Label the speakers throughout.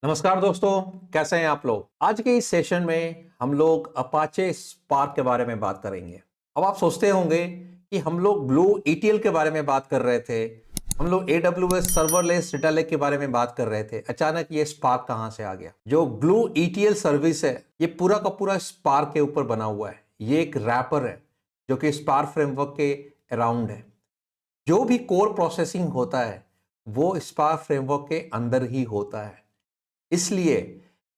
Speaker 1: नमस्कार दोस्तों, कैसे हैं आप लोग। आज के इस सेशन में हम लोग अपाचे स्पार्क के बारे में बात करेंगे। अब आप सोचते होंगे कि हम लोग ब्लू ईटीएल के बारे में बात कर रहे थे, हम लोग AWS सर्वरलेस डेटा लेक के बारे में बात कर रहे थे, अचानक ये स्पार्क कहां से आ गया। जो ब्लू ईटीएल सर्विस है ये पूरा का पूरा स्पार्क के ऊपर बना हुआ है। ये एक रैपर है जो कि स्पार्क फ्रेमवर्क के अराउंड है। जो भी कोर प्रोसेसिंग होता है वो स्पार्क फ्रेमवर्क के अंदर ही होता है। इसलिए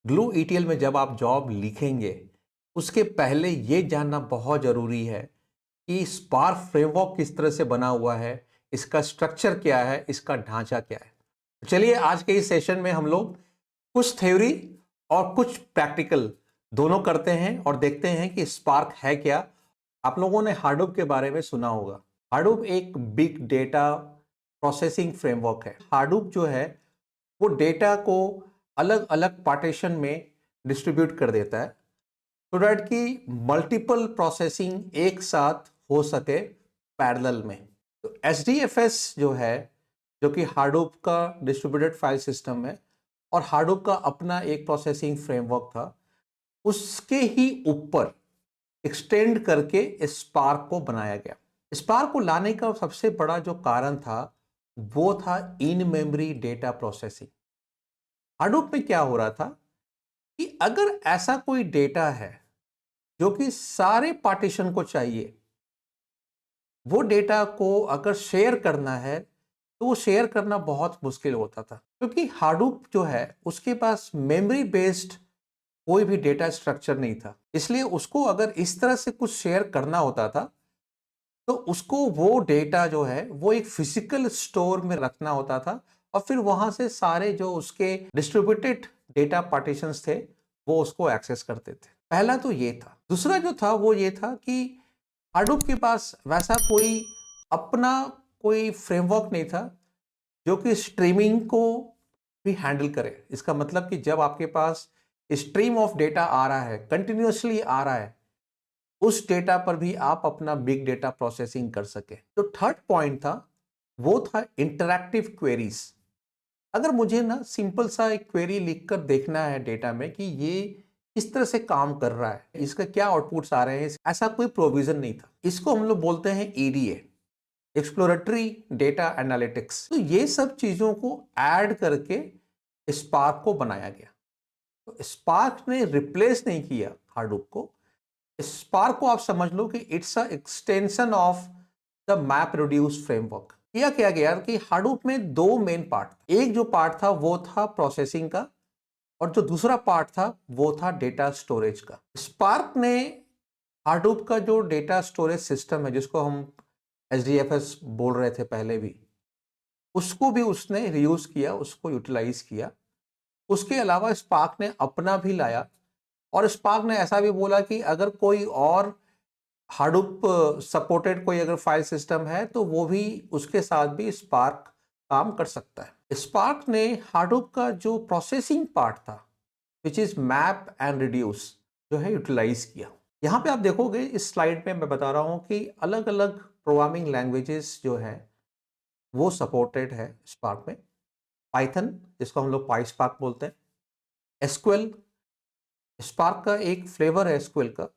Speaker 1: ग्लू ईटीएल में जब आप जॉब लिखेंगे उसके पहले यह जानना बहुत जरूरी है कि स्पार्क फ्रेमवर्क किस तरह से बना हुआ है, इसका स्ट्रक्चर क्या है, इसका ढांचा क्या है। चलिए आज के इस सेशन में हम लोग कुछ थ्योरी और कुछ प्रैक्टिकल दोनों करते हैं और देखते हैं कि स्पार्क है क्या। आप लोगों ने हार्डूप के बारे में सुना होगा। हार्डूप एक बिग डेटा प्रोसेसिंग फ्रेमवर्क है। हार्डूप जो है वो डेटा को अलग अलग पार्टीशन में डिस्ट्रीब्यूट कर देता है सो डैट कि मल्टीपल प्रोसेसिंग एक साथ हो सके पैरेलल में। तो HDFS जो है, जो कि हार्डूप का डिस्ट्रीब्यूटेड फाइल सिस्टम है और हार्डूप का अपना एक प्रोसेसिंग फ्रेमवर्क था, उसके ही ऊपर एक्सटेंड करके स्पार्क को बनाया गया। स्पार्क को लाने का सबसे बड़ा जो कारण था वो था in memory data processing. Hadoop में क्या हो रहा था कि अगर ऐसा कोई डेटा है जो कि सारे पार्टीशन को चाहिए, वो डेटा को अगर शेयर करना है तो वो शेयर करना बहुत मुश्किल होता था, क्योंकि हाडूप जो है उसके पास मेमोरी बेस्ड कोई भी डेटा स्ट्रक्चर नहीं था। इसलिए उसको अगर इस तरह से कुछ शेयर करना होता था तो उसको वो डेटा जो है वो एक फिजिकल स्टोर में रखना होता था और फिर वहां से सारे जो उसके डिस्ट्रीब्यूटेड डेटा पार्टीशंस थे वो उसको एक्सेस करते थे। पहला तो ये था। दूसरा जो था वो ये था कि हाडूप के पास वैसा कोई अपना कोई फ्रेमवर्क नहीं था जो कि स्ट्रीमिंग को भी हैंडल करे। इसका मतलब कि जब आपके पास स्ट्रीम ऑफ डेटा आ रहा है, कंटिन्यूअसली आ रहा है, उस डेटा पर भी आप अपना बिग डेटा प्रोसेसिंग कर सके। तो थर्ड पॉइंट था वो था इंटरैक्टिव क्वेरीज। अगर मुझे ना सिंपल सा एक क्वेरी लिखकर देखना है डेटा में कि ये किस तरह से काम कर रहा है, इसका क्या आउटपुट्स आ रहे हैं, ऐसा कोई प्रोविजन नहीं था। इसको हम लोग बोलते हैं EDA, एक्सप्लोरेटरी डेटा एनालिटिक्स। तो ये सब चीजों को ऐड करके स्पार्क को बनाया गया। तो स्पार्क ने रिप्लेस नहीं किया हार्डूप को। स्पार्क को आप समझ लो कि it's a extension of the map reduce framework. किया क्या गया कि हाडूप में दो मेन पार्ट था। एक जो पार्ट था वो था प्रोसेसिंग का और जो दूसरा पार्ट था वो था डेटा स्टोरेज का। स्पार्क ने हाडूप का जो डेटा स्टोरेज सिस्टम है, जिसको हम HDFS बोल रहे थे पहले भी, उसको भी उसने रीयूज किया, उसको यूटिलाइज किया। उसके अलावा स्पार्क ने अपना भी लाया और स्पार्क ने ऐसा भी बोला कि अगर कोई और हाडूप सपोर्टेड कोई अगर फाइल सिस्टम है तो वो भी उसके साथ भी स्पार्क काम कर सकता है। स्पार्क ने हाडूप का जो प्रोसेसिंग पार्ट था which is map and reduce जो है यूटिलाइज किया। यहाँ पे आप देखोगे इस स्लाइड में मैं बता रहा हूँ कि अलग अलग प्रोग्रामिंग लैंग्वेजेस जो है वो सपोर्टेड है स्पार्क में। पाइथन, जिसको हम लोग पाईस्पार्क बोलते हैं। एसक्यूएल, स्पार्क का एक फ्लेवर है एसक्यूएल का,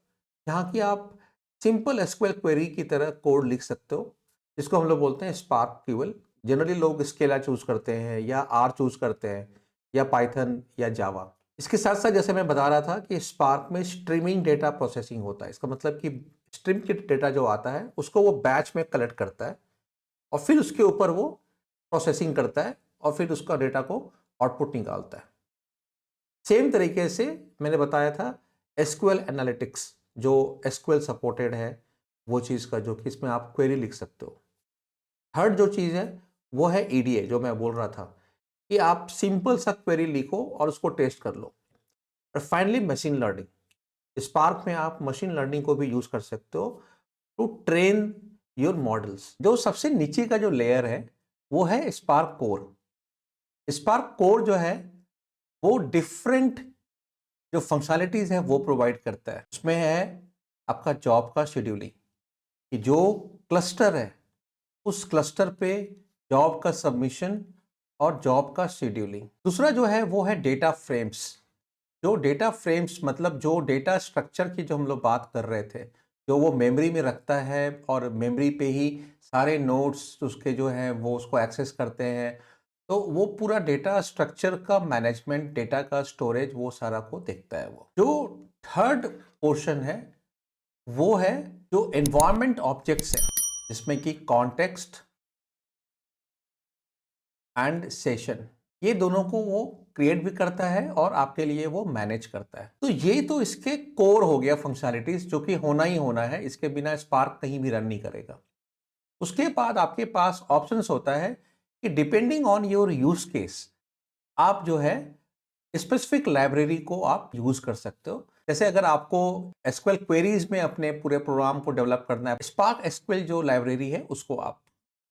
Speaker 1: जहाँ की आप सिंपल एसक्यूएल क्वेरी की तरह कोड लिख सकते हो, जिसको हम लोग बोलते हैं स्पार्क क्यूएल। जनरली लोग स्केला चूज करते हैं या आर चूज करते हैं या पाइथन या जावा। इसके साथ साथ जैसे मैं बता रहा था कि स्पार्क में स्ट्रीमिंग डेटा प्रोसेसिंग होता है। इसका मतलब कि स्ट्रीम के डेटा जो आता है उसको वो बैच में कलेक्ट करता है और फिर उसके ऊपर वो प्रोसेसिंग करता है और फिर उसका डेटा को आउटपुट निकालता है। सेम तरीके से मैंने बताया था एसक्यूएल एनालिटिक्स, जो एसक्यूएल सपोर्टेड है वो चीज़ का, जो कि इसमें आप क्वेरी लिख सकते हो। थर्ड जो चीज़ है वो है EDA, जो मैं बोल रहा था कि आप सिंपल सा क्वेरी लिखो और उसको टेस्ट कर लो। और फाइनली मशीन लर्निंग। स्पार्क में आप मशीन लर्निंग को भी यूज कर सकते हो टू ट्रेन योर मॉडल्स। जो सबसे नीचे का जो लेयर है वो है स्पार्क कोर। स्पार्क कोर जो है वो डिफरेंट जो फंक्शनैलिटीज है वो प्रोवाइड करता है। उसमें है आपका जॉब का शेड्यूलिंग, कि जो क्लस्टर है उस क्लस्टर पे जॉब का सबमिशन और जॉब का शेड्यूलिंग। दूसरा जो है वो है डेटा फ्रेम्स। जो डेटा फ्रेम्स मतलब जो डेटा स्ट्रक्चर की जो हम लोग बात कर रहे थे, जो वो मेमोरी में रखता है और मेमोरी पे ही सारे नोट्स उसके जो हैं वो उसको एक्सेस करते हैं। तो वो पूरा डेटा स्ट्रक्चर का मैनेजमेंट, डेटा का स्टोरेज, वो सारा को देखता है वो। जो थर्ड पोर्शन है वो है जो एनवायरनमेंट ऑब्जेक्ट्स है, जिसमें कि कॉन्टेक्स्ट एंड सेशन, ये दोनों को वो क्रिएट भी करता है और आपके लिए वो मैनेज करता है। तो ये तो इसके कोर हो गया फंक्शनैलिटीज, जो कि होना ही होना है, इसके बिना स्पार्क कहीं भी रन नहीं करेगा। उसके बाद आपके पास ऑप्शंस होता है कि depending on your use case आप जो है स्पेसिफिक लाइब्रेरी को आप यूज कर सकते हो। जैसे अगर आपको एसक्यूएल क्वेरीज में अपने पूरे प्रोग्राम को डेवलप करना है, स्पार्क एसक्यूएल जो लाइब्रेरी है उसको आप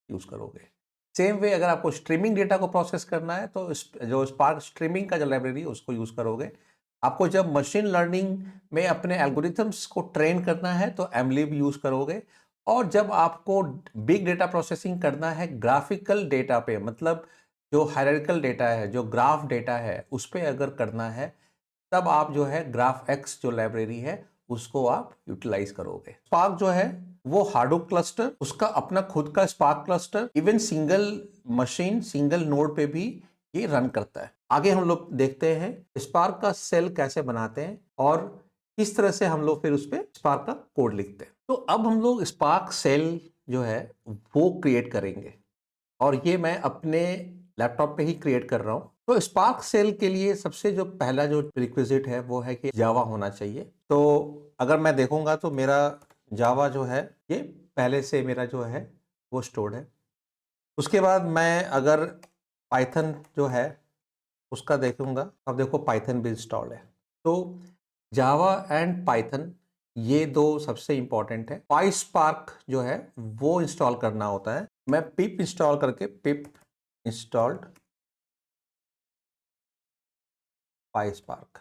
Speaker 1: यूज करोगे। सेम वे अगर आपको स्ट्रीमिंग डेटा को प्रोसेस करना है तो जो स्पार्क स्ट्रीमिंग का जो लाइब्रेरी है उसको यूज करोगे। आपको जब मशीन लर्निंग में अपने एल्गोरिथम्स को ट्रेन करना है तो एमलिब यूज करोगे। और जब आपको बिग डेटा प्रोसेसिंग करना है ग्राफिकल डेटा पे, मतलब जो हायरार्किकल डेटा है, जो ग्राफ डेटा है, उस पे अगर करना है, तब आप जो है ग्राफ एक्स जो लाइब्रेरी है उसको आप यूटिलाइज करोगे। स्पार्क जो है वो हार्डूप क्लस्टर, उसका अपना खुद का spark cluster, even single machine single node पे भी ये रन करता है। आगे हम लोग देखते हैं स्पार्क का सेल कैसे बनाते हैं और किस तरह से हम लोग फिर उस पर स्पार्क का कोड लिखते हैं। तो अब हम लोग स्पार्क सेल जो है वो क्रिएट करेंगे और ये मैं अपने लैपटॉप पे ही क्रिएट कर रहा हूँ। तो स्पार्क सेल के लिए सबसे जो पहला जो प्रीरिक्विजिट है वो है कि जावा होना चाहिए। तो अगर मैं देखूंगा तो मेरा जावा जो है ये पहले से मेरा जो है वो स्टोर्ड है। उसके बाद मैं अगर पाइथन जो है उसका देखूंगा, अब देखो पाइथन भी इंस्टॉल है। तो जावा एंड पाइथन ये दो सबसे इंपॉर्टेंट है। पाइस्पार्क जो है वो इंस्टॉल करना होता है। मैं पिप इंस्टॉल करके पिप इंस्टॉल्ड पाइस्पार्क,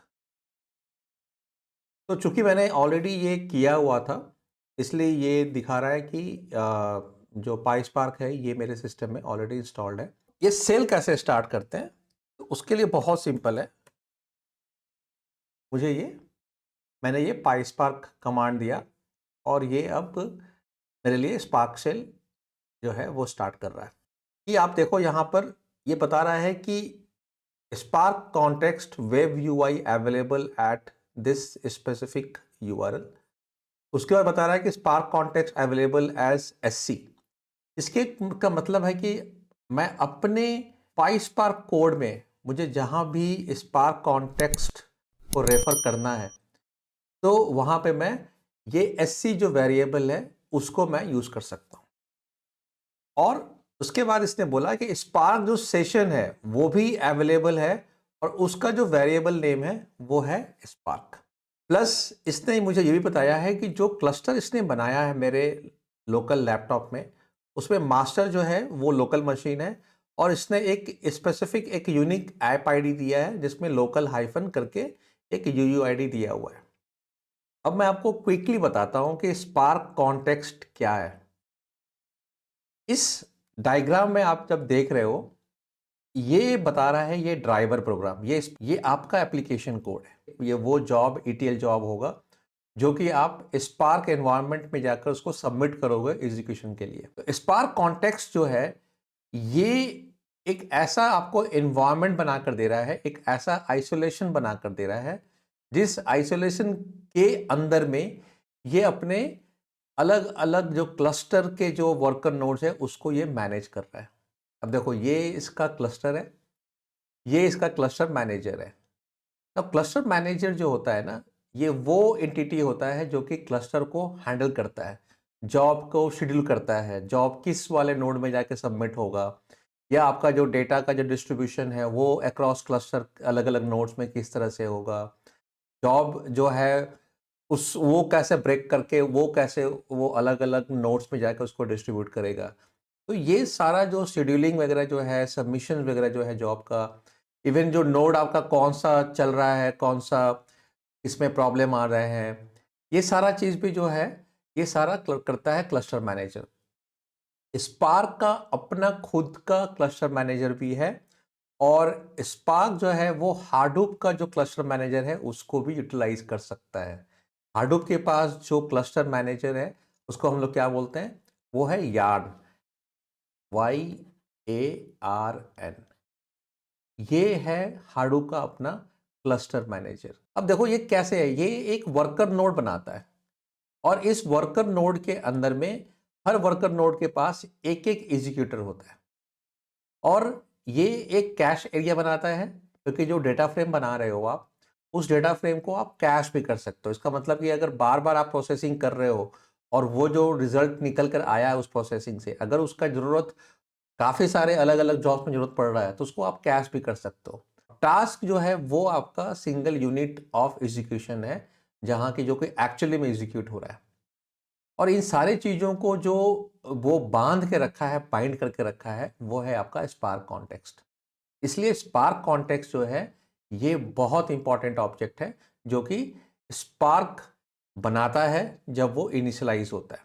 Speaker 1: तो चूंकि मैंने ऑलरेडी ये किया हुआ था इसलिए ये दिखा रहा है कि जो पाइस्पार्क है ये मेरे सिस्टम में ऑलरेडी इंस्टॉल्ड है। ये सेल कैसे स्टार्ट करते हैं, तो उसके लिए बहुत सिंपल है। मुझे ये मैंने ये पाइस्पार्क कमांड दिया और ये अब मेरे लिए स्पार्क सेल जो है वो स्टार्ट कर रहा है। कि आप देखो यहाँ पर ये बता रहा है कि spark context web UI available at this specific URL. उसके बाद बता रहा है कि spark context available as SC. इसके का मतलब है कि मैं अपने पाइस्पार्क कोड में मुझे जहां भी स्पार्क कॉन्टेक्स्ट को रेफर करना है तो वहां पे मैं ये एससी जो वेरिएबल है उसको मैं यूज कर सकता हूं। और उसके बाद इसने बोला कि स्पार्क जो सेशन है वो भी अवेलेबल है और उसका जो वेरिएबल नेम है वो है स्पार्क। प्लस इसने मुझे ये भी बताया है कि जो क्लस्टर इसने बनाया है मेरे लोकल लैपटॉप में, उसमें मास्टर जो है वो लोकल मशीन है और इसने एक स्पेसिफिक एक यूनिक ऐप आईडी दिया है जिसमें लोकल हाइफन करके एक यूयूआईडी दिया हुआ है। अब मैं आपको क्विकली बताता हूं कि स्पार्क कॉन्टेक्स्ट क्या है। इस डायग्राम में आप जब देख रहे हो ये बता रहा है ये ड्राइवर प्रोग्राम, ये आपका एप्लीकेशन कोड है। ये वो जॉब ईटीएल जॉब होगा जो कि आप स्पार्क एनवायरनमेंट में जाकर उसको सबमिट करोगे एग्जीक्यूशन के लिए। तो स्पार्क कॉन्टेक्स्ट जो है ये एक ऐसा आपको एनवायरनमेंट बनाकर दे रहा है, एक ऐसा आइसोलेशन बनाकर दे रहा है जिस आइसोलेशन के अंदर में ये अपने अलग अलग जो क्लस्टर के जो वर्कर नोड्स है उसको ये मैनेज कर रहा है। अब देखो ये इसका क्लस्टर है, ये इसका क्लस्टर मैनेजर है। अब क्लस्टर मैनेजर जो होता है ना, ये वो एंटिटी होता है जो कि क्लस्टर को हैंडल करता है, जॉब को शेड्यूल करता है, जॉब किस वाले नोड में जाके सबमिट होगा, या आपका जो डेटा का जो डिस्ट्रीब्यूशन है वो अक्रॉस क्लस्टर अलग अलग नोड्स में किस तरह से होगा, जॉब जो है उस वो कैसे ब्रेक करके वो कैसे वो अलग अलग नोड्स में जाकर उसको डिस्ट्रीब्यूट करेगा। तो ये सारा जो शेड्यूलिंग वगैरह जो है, सबमिशन वगैरह जो है जॉब का, इवन जो नोड आपका कौन सा चल रहा है, कौन सा इसमें प्रॉब्लम आ रहे हैं, ये सारा चीज़ भी जो है ये सारा करता है क्लस्टर मैनेजर। स्पार्क का अपना खुद का क्लस्टर मैनेजर भी है और स्पार्क जो है वो हार्डूप का जो क्लस्टर मैनेजर है उसको भी यूटिलाइज कर सकता है। हार्डूप के पास जो क्लस्टर मैनेजर है उसको हम लोग क्या बोलते हैं, वो है यार्न, YARN। ये है हाडूप का अपना क्लस्टर मैनेजर। अब देखो ये कैसे है, ये एक वर्कर नोड बनाता है और इस वर्कर नोड के अंदर में हर वर्कर नोड के पास एक एक एग्जीक्यूटर होता है और ये एक कैश एरिया बनाता है, क्योंकि जो डेटा फ्रेम बना रहे हो आप उस डेटा फ्रेम को आप कैश भी कर सकते हो। इसका मतलब कि अगर बार बार आप प्रोसेसिंग कर रहे हो और वो जो रिजल्ट निकल कर आया है उस प्रोसेसिंग से, अगर उसका जरूरत काफी सारे अलग अलग जॉब्स में जरूरत पड़ रहा है तो उसको आप कैश भी कर सकते हो। टास्क जो है वो आपका सिंगल यूनिट ऑफ एग्जीक्यूशन है, जहां की जो कि एक्चुअली में एग्जीक्यूट हो रहा है। और इन सारी चीजों को जो वो बांध के रखा है, बाइंड करके रखा है, वो है आपका स्पार्क कॉन्टेक्स्ट। इसलिए स्पार्क कॉन्टेक्स्ट जो है ये बहुत इंपॉर्टेंट ऑब्जेक्ट है जो कि स्पार्क बनाता है जब वो इनिशियलाइज होता है।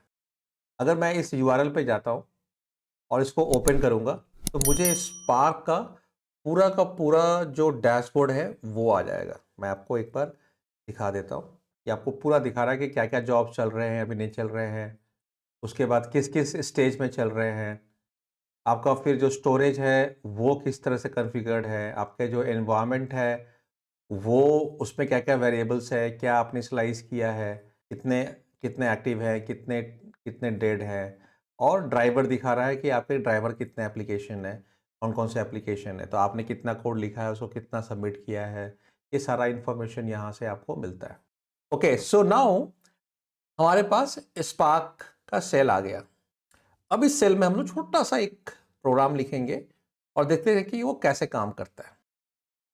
Speaker 1: अगर मैं इस यूआरएल पे जाता हूं और इसको ओपन करूंगा तो मुझे स्पार्क का पूरा जो डैशबोर्ड है वो आ जाएगा। मैं आपको एक बार दिखा देता हूँ कि आपको पूरा दिखा रहा है कि क्या क्या जॉब चल रहे हैं, अभी नहीं चल रहे हैं, उसके बाद किस किस स्टेज में चल रहे हैं, आपका फिर जो स्टोरेज है वो किस तरह से कॉन्फ़िगर्ड है, आपके जो एनवायरनमेंट है वो उसमें क्या क्या वेरिएबल्स है, क्या आपने स्लाइस किया है, कितने कितने एक्टिव है, कितने कितने डेड है, और ड्राइवर दिखा रहा है कि आपके ड्राइवर कितने एप्लीकेशन है, कौन कौन से एप्लीकेशन है, तो आपने कितना कोड लिखा है, उसको कितना सबमिट किया है, ये सारा इंफॉर्मेशन यहाँ से आपको मिलता है। ओके, सो नाउ हमारे पास स्पार्क का सेल आ गया। अब इस सेल में हम लोग छोटा सा एक प्रोग्राम लिखेंगे और देखते हैं कि वो कैसे काम करता है।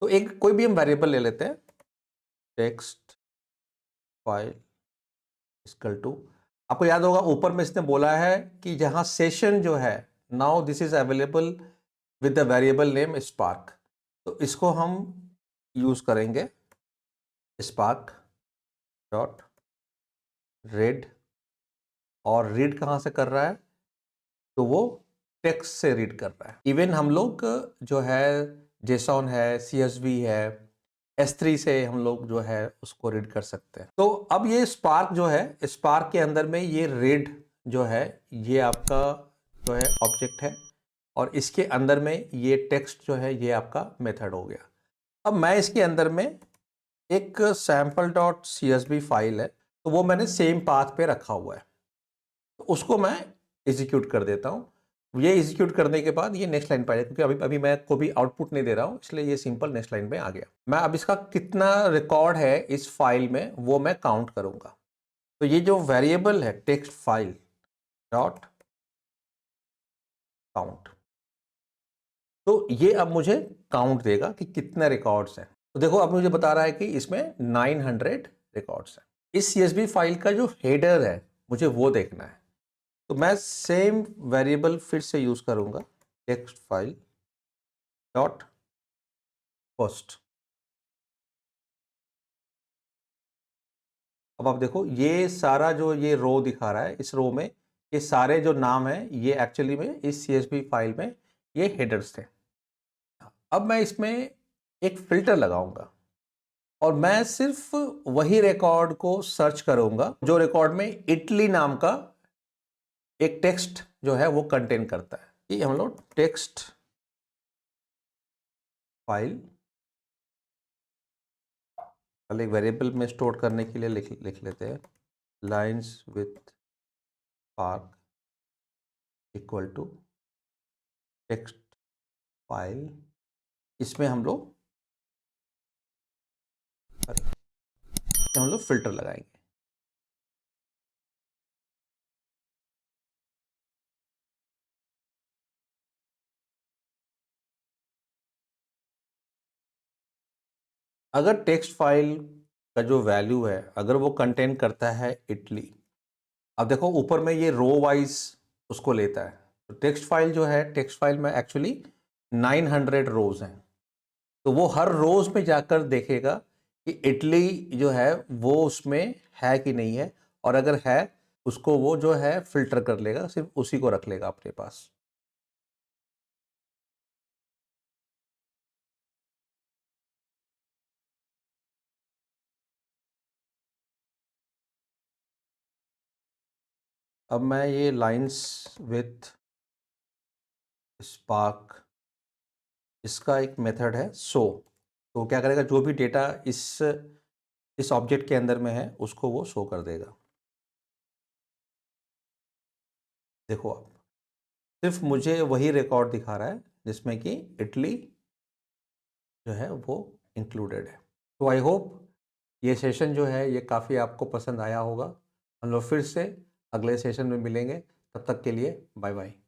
Speaker 1: तो एक कोई भी हम वेरिएबल ले लेते हैं, टेक्स्ट फाइल इक्वल टू, आपको याद होगा ऊपर में इसने बोला है कि जहां सेशन जो है, now this is available with the variable name spark, तो इसको हम यूज करेंगे स्पार्क डॉट रीड। और रीड कहां से कर रहा है, तो वो टेक्स्ट से रीड कर रहा है। इवन हम लोग जो है जेसॉन है, CSV है, S3 से हम लोग जो है उसको रीड कर सकते हैं। तो अब ये स्पार्क जो है, स्पार्क के अंदर में ये रीड जो है ये आपका जो है ऑब्जेक्ट है और इसके अंदर में ये टेक्स्ट जो है ये आपका मेथड हो गया। अब मैं इसके अंदर में एक सैम्पल डॉट CSV फाइल है, तो वो मैंने सेम पाथ पे रखा हुआ है, तो उसको मैं एग्जीक्यूट कर देता हूँ। ये एग्जीक्यूट करने के बाद ये नेक्स्ट लाइन पे आ जाए, क्योंकि अभी अभी मैं को भी आउटपुट नहीं दे रहा हूँ, इसलिए ये सिंपल नेक्स्ट लाइन पे आ गया। मैं अब इसका कितना रिकॉर्ड है इस फाइल में वो मैं काउंट करूंगा। तो ये जो वेरिएबल है टेक्स्ट फाइल डॉट काउंट, तो ये अब मुझे काउंट देगा कि कितने रिकॉर्ड्स हैं। तो देखो अब मुझे बता रहा है कि इसमें 900 रिकॉर्ड्स हैं। इस CSV फाइल का जो हेडर है मुझे वो देखना है, तो मैं सेम वेरिएबल फिर से यूज करूंगा, टेक्स्ट फाइल डॉट फर्स्ट। अब आप देखो ये सारा जो ये रो दिखा रहा है, इस रो में ये सारे जो नाम है ये एक्चुअली में इस CSV फाइल में ये हेडर्स थे। अब मैं इसमें एक फिल्टर लगाऊंगा और मैं सिर्फ वही रिकॉर्ड को सर्च करूंगा जो रिकॉर्ड में इटली नाम का एक टेक्स्ट जो है वो कंटेन करता है। ये हम लोग टेक्स्ट फाइल एक वेरिएबल में स्टोर करने के लिए लिख लेते हैं, lines with park equal to text file. इसमें हम लोग फिल्टर लगाएंगे। अगर टेक्स्ट फाइल का जो वैल्यू है अगर वो कंटेन करता है इटली, अब देखो ऊपर में ये रो वाइज उसको लेता है, तो टेक्स्ट फाइल जो है, टेक्स्ट फाइल में एक्चुअली 900 रोज हैं, तो वो हर रोज में जाकर देखेगा कि इटली जो है वो उसमें है कि नहीं है, और अगर है उसको वो जो है फिल्टर कर लेगा, सिर्फ उसी को रख लेगा अपने पास। अब मैं ये लाइंस विथ स्पार्क, इसका एक मेथड है शो। तो क्या करेगा, जो भी डेटा इस ऑब्जेक्ट के अंदर में है उसको वो शो कर देगा। देखो आप, सिर्फ मुझे वही रिकॉर्ड दिखा रहा है जिसमें कि इटली जो है वो इंक्लूडेड है। तो आई होप ये सेशन जो है ये काफ़ी आपको पसंद आया होगा। हम लोग फिर से अगले सेशन में मिलेंगे, तब तक के लिए बाय बाय।